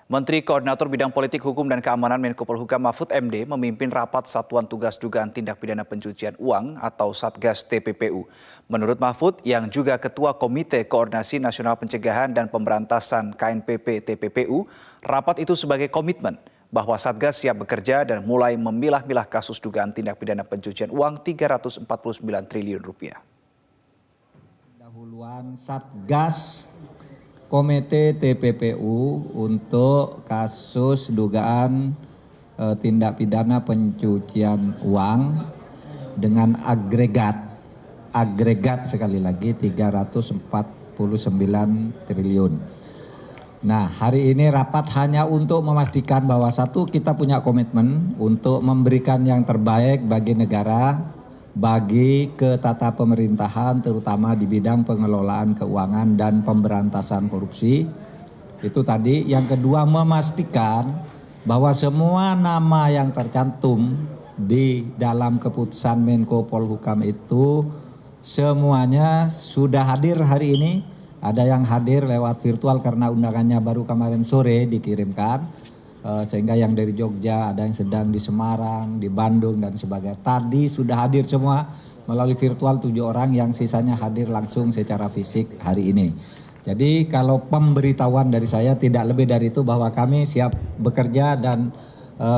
Menteri Koordinator Bidang Politik Hukum dan Keamanan Menko Polhukam Mahfud MD memimpin rapat Satuan Tugas Dugaan Tindak Pidana Pencucian Uang atau Satgas TPPU. Menurut Mahfud, yang juga Ketua Komite Koordinasi Nasional Pencegahan dan Pemberantasan KNPP TPPU, rapat itu sebagai komitmen bahwa Satgas siap bekerja dan mulai memilah-milah kasus dugaan tindak pidana pencucian uang Rp349 triliun. Dahuluan Satgas Komite TPPU untuk kasus dugaan tindak pidana pencucian uang dengan agregat sekali lagi 349 triliun. Nah, hari ini rapat hanya untuk memastikan bahwa satu, kita punya komitmen untuk memberikan yang terbaik bagi negara, bagi ketata pemerintahan terutama di bidang pengelolaan keuangan dan pemberantasan korupsi. Itu tadi. Yang kedua, memastikan bahwa semua nama yang tercantum di dalam keputusan Menko Polhukam itu semuanya sudah hadir hari ini. Ada yang hadir lewat virtual karena undangannya baru kemarin sore dikirimkan. Sehingga yang dari Jogja, ada yang sedang di Semarang, di Bandung dan sebagainya. Tadi sudah hadir semua melalui virtual 7 orang, yang sisanya hadir langsung secara fisik hari ini. Jadi kalau pemberitahuan dari saya tidak lebih dari itu, bahwa kami siap bekerja dan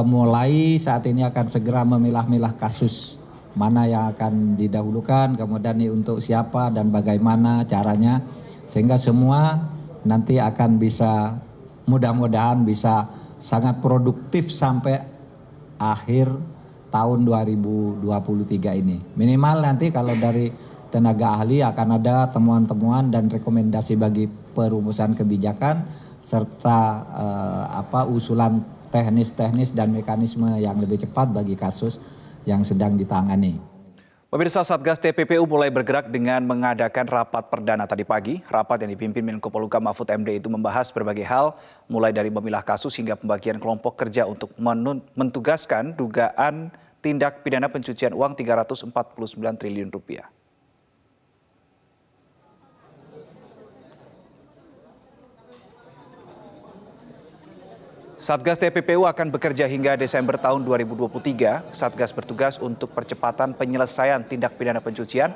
mulai saat ini akan segera memilah-milah kasus mana yang akan didahulukan, kemudian ini untuk siapa dan bagaimana caranya, sehingga semua nanti akan bisa, mudah-mudahan bisa sangat produktif sampai akhir tahun 2023 ini. Minimal nanti kalau dari tenaga ahli akan ada temuan-temuan dan rekomendasi bagi perumusan kebijakan serta usulan teknis-teknis dan mekanisme yang lebih cepat bagi kasus yang sedang ditangani. Pemirsa, Satgas TPPU mulai bergerak dengan mengadakan rapat perdana tadi pagi. Rapat yang dipimpin Menko Polhukam Mahfud MD itu membahas berbagai hal, mulai dari memilah kasus hingga pembagian kelompok kerja untuk mentugaskan dugaan tindak pidana pencucian uang Rp349 triliun. Satgas TPPU akan bekerja hingga Desember tahun 2023. Satgas bertugas untuk percepatan penyelesaian tindak pidana pencucian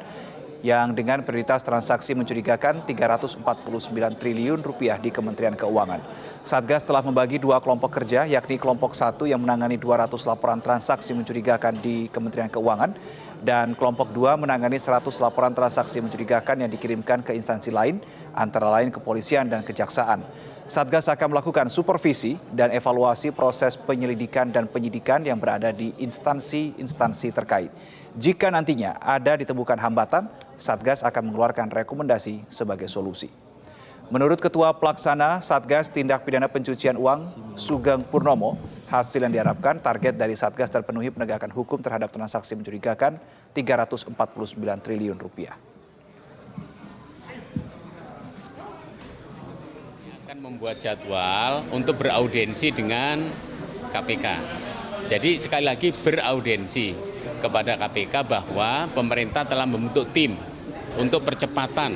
yang dengan prioritas transaksi mencurigakan Rp349 triliun di Kementerian Keuangan. Satgas telah membagi 2 kelompok kerja, yakni kelompok 1 yang menangani 200 laporan transaksi mencurigakan di Kementerian Keuangan dan kelompok 2 menangani 100 laporan transaksi mencurigakan yang dikirimkan ke instansi lain, antara lain kepolisian dan kejaksaan. Satgas akan melakukan supervisi dan evaluasi proses penyelidikan dan penyidikan yang berada di instansi-instansi terkait. Jika nantinya ada ditemukan hambatan, Satgas akan mengeluarkan rekomendasi sebagai solusi. Menurut Ketua Pelaksana Satgas Tindak Pidana Pencucian Uang, Sugeng Purnomo, hasil yang diharapkan target dari Satgas terpenuhi penegakan hukum terhadap transaksi mencurigakan Rp349 triliun. Membuat jadwal untuk beraudiensi dengan KPK. Jadi sekali lagi beraudiensi kepada KPK bahwa pemerintah telah membentuk tim untuk percepatan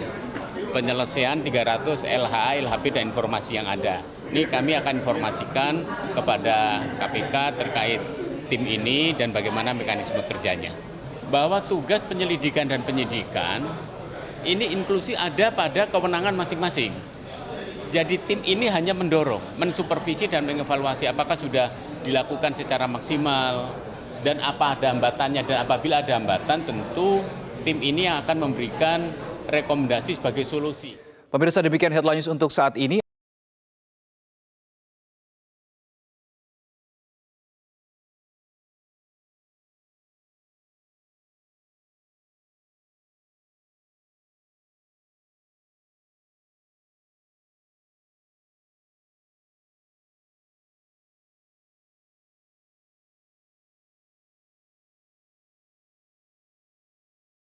penyelesaian 300 LHA, LHP dan informasi yang ada. Ini kami akan informasikan kepada KPK terkait tim ini dan bagaimana mekanisme kerjanya. Bahwa tugas penyelidikan dan penyidikan ini inklusi ada pada kewenangan masing-masing. Jadi tim ini hanya mendorong, mensupervisi dan mengevaluasi apakah sudah dilakukan secara maksimal dan apa ada hambatannya, dan apabila ada hambatan tentu tim ini akan memberikan rekomendasi sebagai solusi. Pemirsa, demikian headline news untuk saat ini.